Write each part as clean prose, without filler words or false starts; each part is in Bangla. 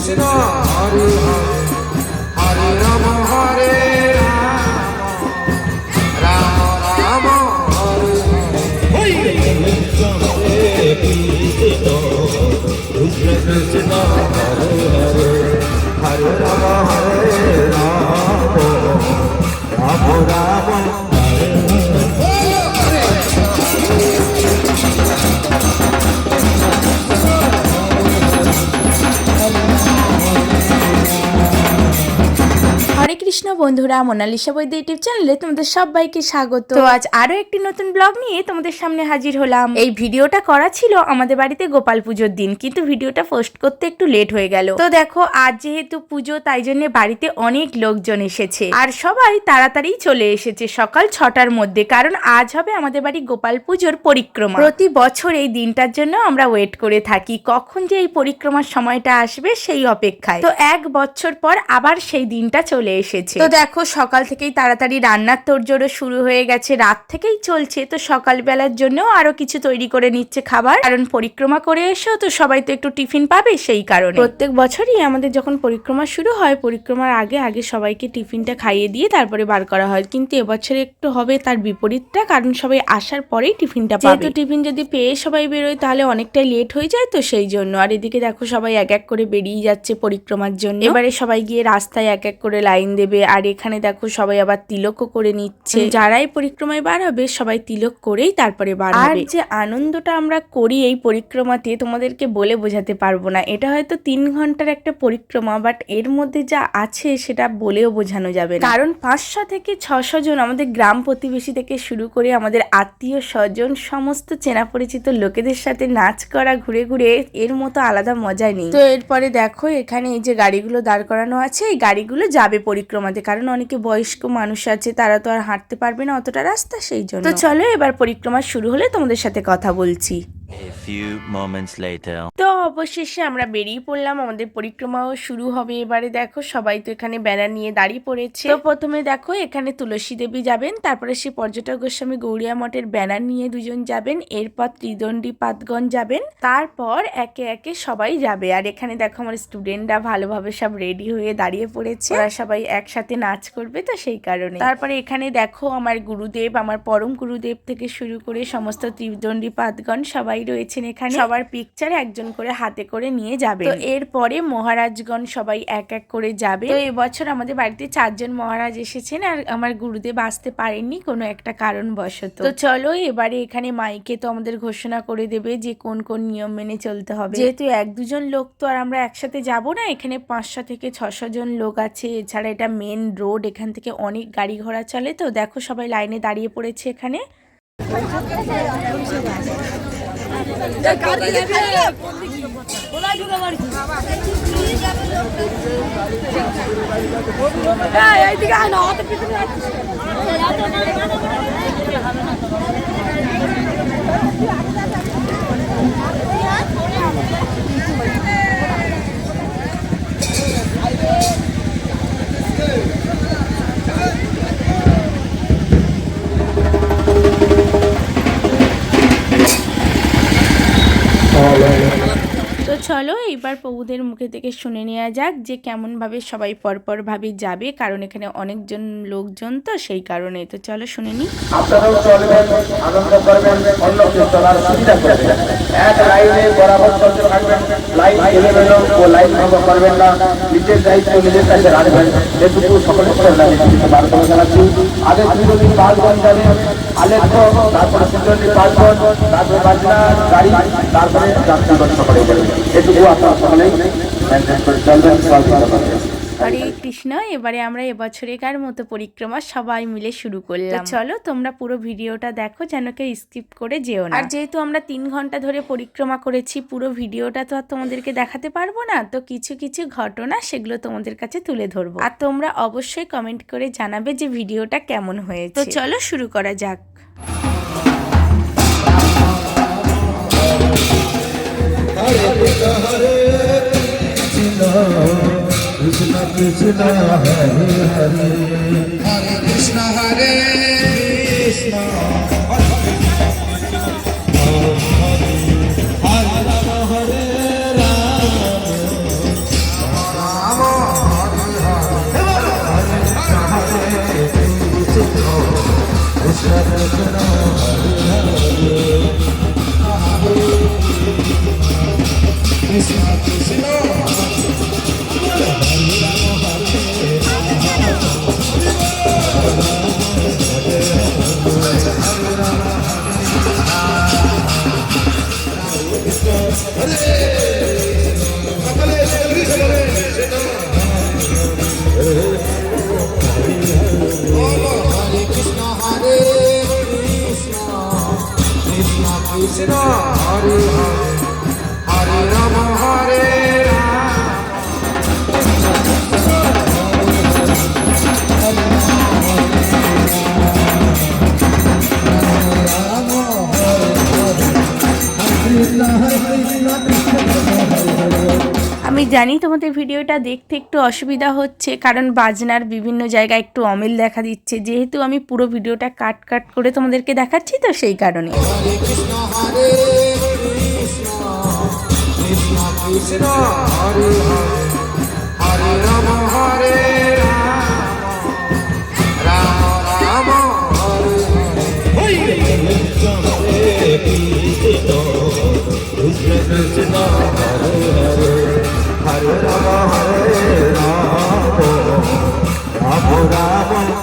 কৃষ্ণ হরে হরে হরে রাম হরে রাম রাম হরে হরে কৃষ্ণ কৃষ্ণ হরে হরে হরে রাম হরে রাম রাম রাম হরে হরে কৃষ্ণ বন্ধুরা, মোনালিসা বৈদ্য ইউটিউব চ্যানেলে তোমাদের সবাইকে স্বাগত। তো আজ আরো একটি নতুন ব্লগ নিয়ে তোমাদের সামনে হাজির হলাম। এই ভিডিওটা করা ছিল আমাদের বাড়িতে গোপাল পুজোর দিন, কিন্তু ভিডিওটা পোস্ট করতে একটু লেট হয়ে গেল। তো দেখো, আজ যেহেতু পুজো তাই জন্য বাড়িতে অনেক লোকজন এসেছে আর সবাই তাড়াতাড়ি চলে এসেছে সকাল 6টার মধ্যে, কারণ আজ হবে আমাদের বাড়ি গোপাল পুজোর পরিক্রমা। প্রতি বছর এই দিনটার জন্য আমরা ওয়েট করে থাকি, কখন যে এই পরিক্রমার সময়টা আসবে সেই অপেক্ষায়। তো 1 বছর পর আবার সেই দিনটা চলে এসেছে। তো দেখো, সকাল থেকেই তাড়াতাড়ি রান্নার তোড়জোড়ও শুরু হয়ে গেছে, রাত থেকেই চলছে। তো সকালবেলার জন্য আরো কিছু তৈরি করে নিচ্ছে খাবার, কারণ পরিক্রমা করে এসো তো সবাই তো একটু টিফিন পাবে, সেই কারণে প্রত্যেক বছরই আমাদের যখন পরিক্রমা শুরু হয়, পরিক্রমার আগে আগে সবাইকে টিফিনটা খাইয়ে দিয়ে তারপরে বার করা হয়। কিন্তু এবছরে একটু হবে তার বিপরীতটা, কারণ সবাই আসার পরেই টিফিনটা পাবে। যেহেতু টিফিন যদি পেয়ে সবাই বেরোয় তাহলে অনেকটাই লেট হয়ে যায়, তো সেই জন্য। আর এদিকে দেখো, সবাই এক এক করে বেরিয়ে যাচ্ছে পরিক্রমার জন্য। এবারে সবাই গিয়ে রাস্তায় এক এক করে লাইন দেবে। আর এখানে দেখো, সবাই আবার তিলকও করে নিচ্ছে। যারাই পরিক্রমায় বার হবে সবাই তিলক করেই তারপরে বার হবে। আর যে আনন্দটা আমরা করি এই পরিক্রমাতে তোমাদেরকে বলে বোঝাতে পারবো না। এটা হয়তো 3 ঘন্টার একটা পরিক্রমা, বাট এর মধ্যে যা আছে সেটা বলেও বোঝানো যাবে না। কারণ 500 থেকে 600 জন আমাদের গ্রাম প্রতিবেশী থেকে শুরু করে আমাদের আত্মীয় স্বজন, সমস্ত চেনা পরিচিত লোকেদের সাথে নাচ করা, ঘুরে ঘুরে, এর মতো আলাদা মজা নেই। তো এরপরে দেখো, এখানে এই যে গাড়িগুলো দাঁড় করানো আছে, এই গাড়িগুলো যাবে পরিক্রমাতে, কারণ অনেকে বয়স্ক মানুষ আছে, তারা তো আর হাঁটতে পারবে না অতটা রাস্তা, সেই জন্য। তো চলো, এবার পরিক্রমা শুরু হলে তোমাদের সাথে কথা বলছি। A few moments later. তো অবশেষে আমরা বেরিয়ে পড়লাম, আমাদের পরিক্রমাও শুরু হবে। এবারে দেখো, সবাই তো এখানে ব্যানার নিয়ে দাঁড়িয়ে পড়েছে। তো প্রথমে দেখো, এখানে তুলসী দেবী যাবেন, তারপরে শ্রী পর্যটক গোস্বামী গৌড়িয়া মঠের ব্যানার নিয়ে 2 জন যাবেন, এরপর ত্রিদণ্ডী পাদগণ যাবেন, তারপর একে একে সবাই যাবে। আর এখানে দেখো, আমার স্টুডেন্টরা ভালোভাবে সব রেডি হয়ে দাঁড়িয়ে পড়েছে, ওরা সবাই একসাথে নাচ করবে, তো সেই কারণে। তারপরে এখানে দেখো, আমার গুরুদেব, আমার পরম গুরুদেব থেকে শুরু করে সমস্ত ত্রিদণ্ডী পাদগণ সবাই রয়েছেন এখানে। সবার পিকচার একজন করে হাতে করে নিয়ে যাবে। তো এরপরে মহারাজগণ সবাই এক এক করে যাবে। তো এবছর আমাদের বাড়িতে 4 জন মহারাজ এসেছেন, আর আমার গুরুদেব আসতে পারেননি কোনো একটা কারণবশত। তো চলো, এবারে এখানে মাইকে তো আমাদের ঘোষণা করে দেবে যে কোন কোন নিয়ম মেনে চলতে হবে। যেহেতু 1-2 জন লোক তো আর আমরা একসাথে যাব না, এখানে 500 থেকে 600 জন লোক আছে। এছাড়া এটা মেন রোড, এখান থেকে অনেক গাড়ি ঘোড়া চলে। তো দেখো, সবাই লাইনে দাঁড়িয়ে পড়েছে এখানে। তো চলো, এইবার প্রভুদের মুখে থেকে শুনে নেওয়া যাক যে কেমন ভাবে সবাই পরপর ভাবে যাবে, কারণ এখানে অনেকজন লোকজন, তো সেই কারণে। তো চলো শুনে নি। আপনারাও চলবেন, আনন্দ করবেন, অন্যকে চলার সুবিধা করবেন। এক লাইনে বরাবর চলতে থাকবেন, লাইন এলোমেলো ও লাইন ভঙ্গ করবেন না। নিজের দায়িত্ব নিজের কাছে রাখবেন, এটুকু সকলের সাথে বার্তা জানাচ্ছি। আগে ত্রিদণ্ডী পাদগণ যাবেন, আলেখ্য, তারপরে ত্রিদণ্ডী পাদগণ, তারপরে বাজনা গাড়ি, তারপরে যাত্রীগণ সকলে যাবেন। এটুকু আপনারা সকলেই মেনটেন করে চলবেন। হরে কৃষ্ণ। এবারে আমরা এবছরেকার মতো পরিক্রমা সবাই মিলে শুরু করলাম। চলো, তোমরা পুরো ভিডিওটা দেখো, যেন কেউ স্কিপ করে যেও না। আর যেহেতু আমরা 3 ঘন্টা ধরে পরিক্রমা করেছি, পুরো ভিডিওটা তো আর তোমাদেরকে দেখাতে পারবো না, তো কিছু কিছু ঘটনা সেগুলো তোমাদের কাছে তুলে ধরবো। আর তোমরা অবশ্যই কমেন্ট করে জানাবে যে ভিডিওটা কেমন হয়েছে। তো চলো শুরু করা যাক। কৃষ্ণ কৃষ্ণ হরে হরে হরে কৃষ্ণ হরে কৃষ্ণ হরে Ram Krishna Hare Hare Hare Rama Hare Rama আমি জানি তোমাদের ভিডিওটা দেখতে একটু অসুবিধা হচ্ছে, কারণ বাজনার বিভিন্ন জায়গায় একটু অমিল দেখা দিচ্ছে, যেহেতু আমি পুরো ভিডিওটা কাট করে তোমাদেরকে দেখাচ্ছি, তো সেই কারণে। Hare Krishna Hare Krishna Krishna Krishna Hare Hare Hare Rama Hare Rama Rama Rama Hare Hare Hare Rama Hare Rama Rama Rama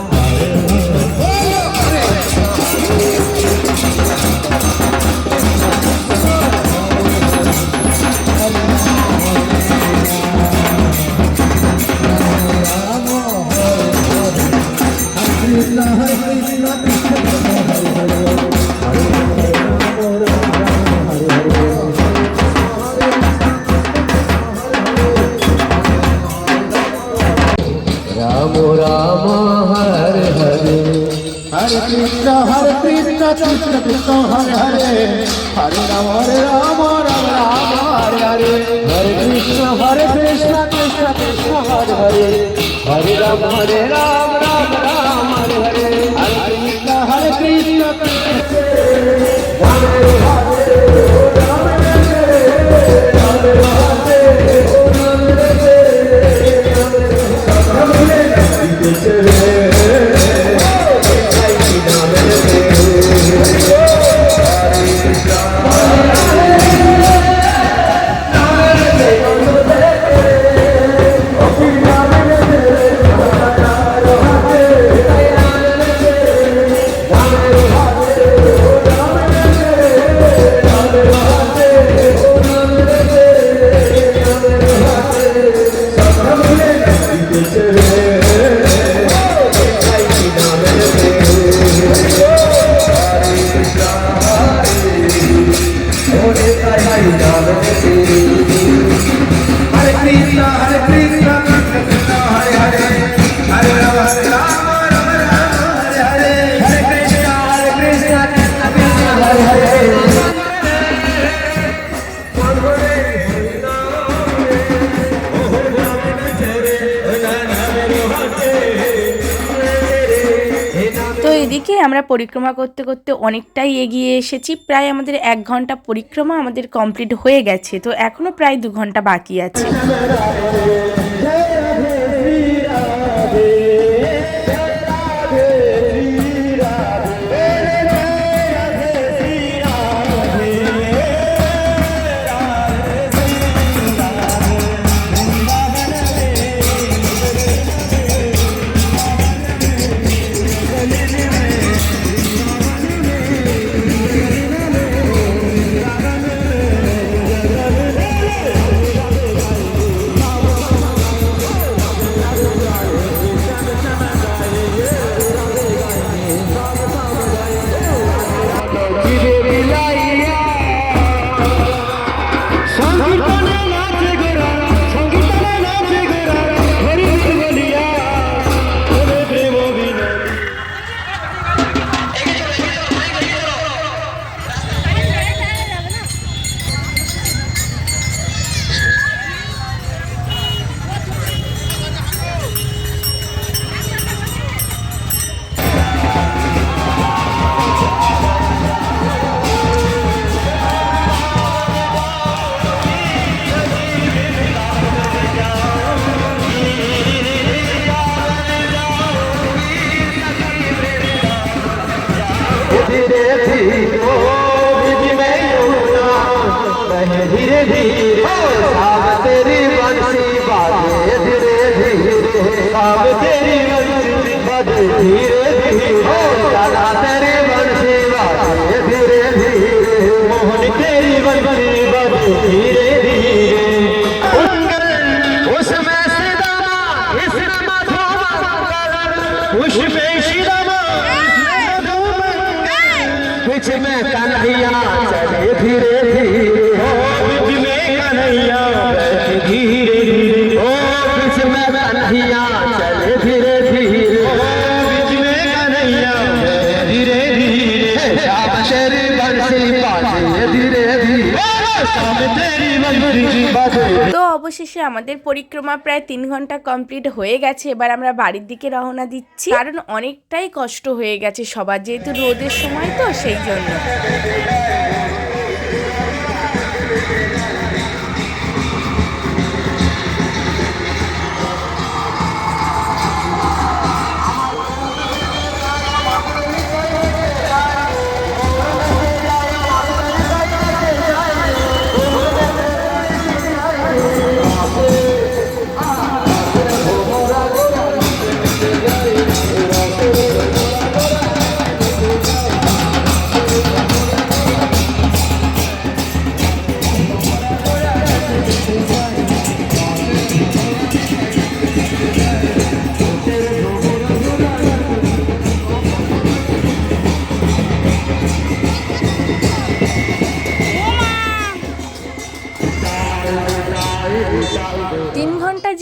Krishna Krishna Krishna Hare Hare Hare Rama Rama Rama Hare Hare Hare Krishna Krishna Krishna Hare Hare Hare Rama Rama Rama Hare Hare Hare Krishna Krishna Hare এদিকে আমরা পরিক্রমা করতে অনেকটাই এগিয়ে এসেছি, প্রায় আমাদের 1 ঘন্টা পরিক্রমা আমাদের কমপ্লিট হয়ে গেছে, তো এখনো প্রায় 2 ঘন্টা বাকি আছে। धीरे धीरे कन्हैया चले धीरे धीरे ओ बीच में कन्हैया बैठे धीरे धीरे ओ बीच में कन्हैया चले धीरे धीरे ओ बीच में कन्हैया बैठे धीरे धीरे शाम तेरी बंसी बाजे धीरे धीरे शाम तेरी बंसी बाजे। তো অবশেষে আমাদের পরিক্রমা প্রায় 3 ঘন্টা কমপ্লিট হয়ে গেছে। এবার আমরা বাড়ির দিকে রওনা দিচ্ছি, কারণ অনেকটাই কষ্ট হয়ে গেছে সবার, যেহেতু রোদের সময় তো সেই জন্য।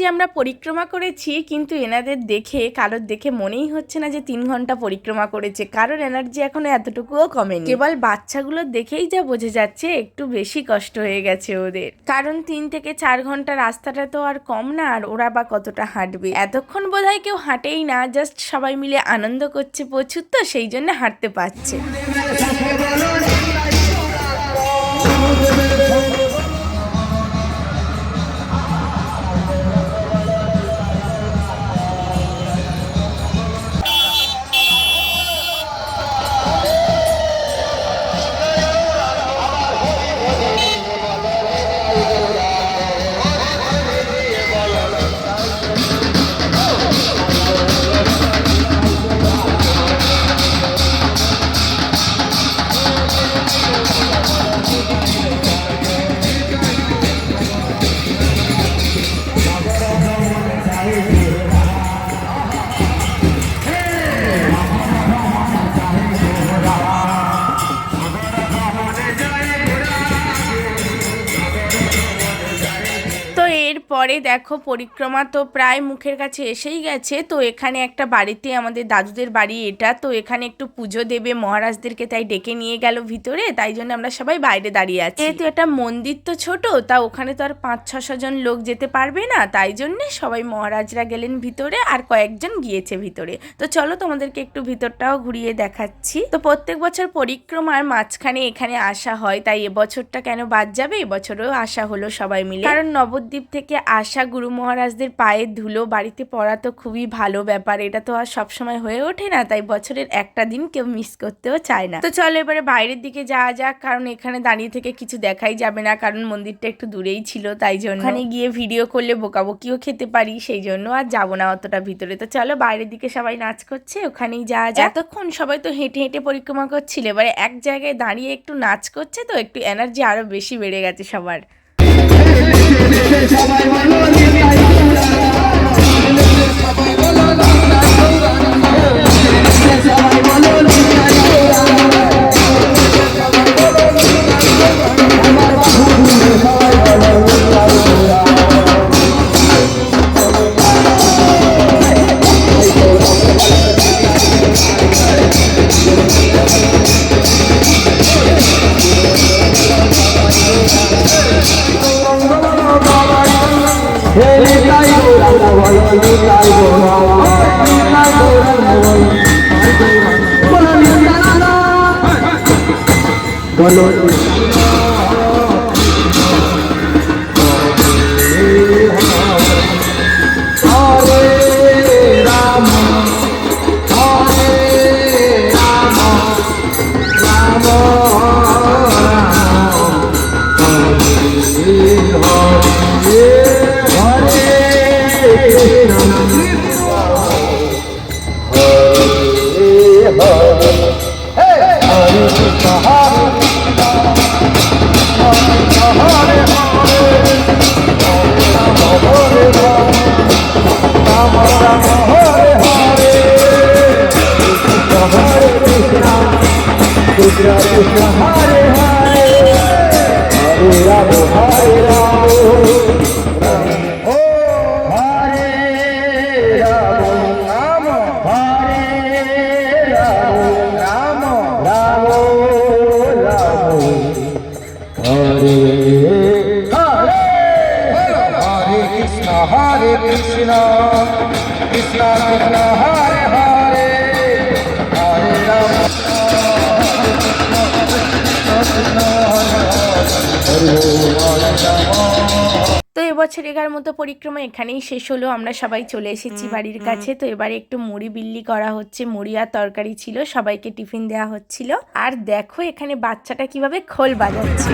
যে আমরা পরিক্রমা করেছি, কিন্তু এনাদের দেখে কারোর দেখে মনেই হচ্ছে না যে 3 ঘন্টা পরিক্রমা করেছে, কারণ এনার্জি এখনো এতটুকুও কমেনি। কেবল বাচ্চাগুলো দেখেই যা বোঝা যাচ্ছে একটু বেশি কষ্ট হয়ে গেছে ওদের, কারণ 3 থেকে 4 ঘন্টা রাস্তাটা তো আর কম না, আর ওরা বা কতটা হাঁটবে। এতক্ষণ বোধহয় কেউ হাঁটেই না, জাস্ট সবাই মিলে আনন্দ করছে প্রচুর, তো সেই জন্য হাঁটতে পারছে। পরে দেখো পরিক্রমা তো প্রায় মুখের কাছে এসেই গেছে। তো এখানে একটা বাড়িতে, আমাদের দাদুদের বাড়ি এটা, তো এখানে একটু পুজো দেবে মহারাজদেরকে, তাই ডেকে নিয়ে গেল ভিতরে, তাই জন্য আমরা সবাই বাইরে দাঁড়িয়ে আছি। যেহেতু এটা মন্দির তো ছোট, তা ওখানে তো আর 500-600 জন লোক যেতে পারবে না, তাই জন্য সবাই মহারাজরা গেলেন ভিতরে, আর কয়েকজন গিয়েছে ভিতরে। তো চলো তোমাদেরকে একটু ভিতরটাও ঘুরিয়ে দেখাচ্ছি। তো প্রত্যেক বছর পরিক্রমার মাঝখানে এখানে আসা হয়, তাই এবছরটা কেন বাদ যাবে, এবছরও আসা হলো সবাই মিলে, কারণ নবদ্বীপ থেকে আসা গুরু মহারাজদের পায়ের ধুলো বাড়িতে পড়া তো খুবই ভালো ব্যাপার, এটা তো আর সবসময় হয়ে ওঠে না, তাই বছরের একটা দিন কেউ মিস করতেও চায় না। তো চলো এবারে বাইরের দিকে যাওয়া যাক, কারণ এখানে দাঁড়িয়ে থেকে কিছু দেখাই যাবে না, কারণ মন্দিরটা একটু দূরেই ছিল, তাই জন্য ওখানে গিয়ে ভিডিও করলে বোকাবকিও খেতে পারি, সেই জন্য আর যাবো না অতটা ভিতরে। তো চলো বাইরের দিকে সবাই নাচ করছে, ওখানেই যাওয়া যায়। এতক্ষণ সবাই তো হেঁটে হেঁটে পরিক্রমা করছিল, এবারে এক জায়গায় দাঁড়িয়ে একটু নাচ করছে, তো একটু এনার্জি আরো বেশি বেড়ে গেছে সবার। কৃষ্ণ কৃষ্ণ হরে হরে হরে রাম ও হরে রাম হরে রাম রাম রাম হরে হরে হরে কৃষ্ণ কৃষ্ণ কৃষ্ণ হরে হরে হরে রাম তো এবছরের মতো পরিক্রমা এখানেই শেষ হলো। আমরা সবাই চলে এসেছি বাড়ির কাছে। তো এবারে একটু মুড়ি বিল্লি করা হচ্ছে, মুড়ি আর তরকারি ছিল, সবাইকে টিফিন দেওয়া হচ্ছিল। আর দেখো এখানে বাচ্চাটা কিভাবে খোল বাজাচ্ছে।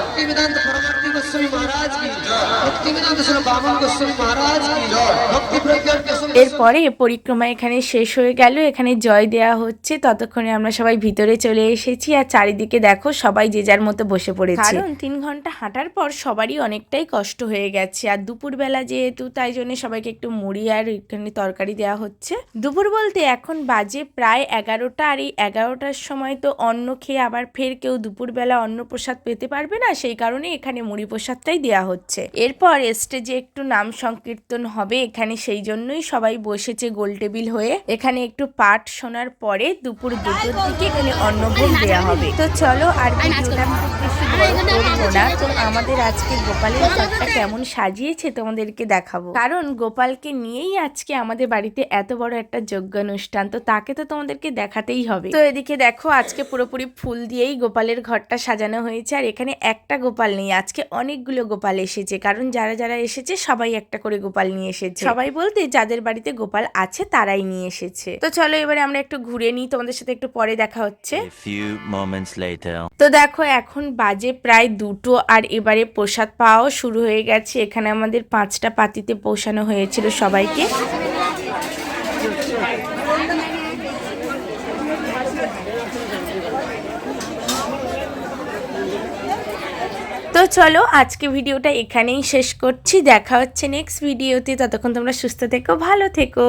भक्तिवेदांत परमार्थी गोस्वामी महाराज की भक्तिवेदांत श्री बामन गोस्वामी महाराज की भक्ति प्रज्ञान केशव এরপরে পরিক্রমা এখানে শেষ হয়ে গেল। এখানে জয় দেয়া হচ্ছে, ততক্ষণে আমরা সবাই ভিতরে চলে এসেছি। আর চারিদিকে দেখো সবাই যে যার মতো বসে পড়েছে, কারণ 3 ঘন্টা হাঁটার পর সবারই অনেকটাই কষ্ট হয়ে গেছে। আর দুপুরবেলা যেহেতু, তাই জন্য সবাইকে একটু মুড়ি আর এখানে তরকারি দেওয়া হচ্ছে। দুপুর বলতে এখন বাজে প্রায় 11টা। আর এই 11টার সময় তো অন্ন খেয়ে আবার ফের কেউ দুপুরবেলা অন্ন প্রসাদ পেতে পারবে না, সেই কারণে এখানে মুড়ি প্রসাদটাই দেওয়া হচ্ছে। এরপর স্টেজে একটু নাম সংকীর্তন হবে এখানে, সেই জন্যই সবাই বসেছে গোল টেবিল হয়ে। এখানে একটু পাঠ শোনার পরে দুপুর 2টোর দিকে এখানে অন্নভোগ দেওয়া হবে। তো চলো আর ভিডিওটা খুব বেশি বড় করবো না। তো আমাদের আজকে গোপালের ঘরটা কেমন সাজিয়েছে তোমাদেরকে দেখাবো, কারণ গোপালকে নিয়েই আজকে আমাদের বাড়িতে এত বড় একটা যজ্ঞ অনুষ্ঠান, তো তাকে তো তোমাদেরকে দেখাতেই হবে। তো এদিকে দেখো আজকে পুরোপুরি ফুল দিয়েই গোপালের ঘরটা সাজানো হয়েছে। আর এখানে একটা গোপাল নেই, আজকে অনেকগুলো গোপাল এসেছে, কারণ যারা যারা এসেছে সবাই একটা করে গোপাল নিয়ে এসেছে। সবাই বলতে যাদের বাড়িতে গোপাল আছে তারাই নিয়ে এসেছে। তো চলো এবারে আমরা একটু ঘুরে নিই, তোমাদের সাথে একটু পরে দেখা হচ্ছে। A few moments later. তো দেখো এখন বাজে প্রায় 2টো, আর এবারে প্রসাদ পাওয়াও শুরু হয়ে গেছে। এখানে আমাদের 5টা পাতিতে পৌঁছানো হয়েছিল সবাইকে। তো চলো আজকে ভিডিওটা এখানেই শেষ করছি, দেখা হচ্ছে নেক্সট ভিডিওতে। ততক্ষণ তোমরা সুস্থ থেকো, ভালো থেকো।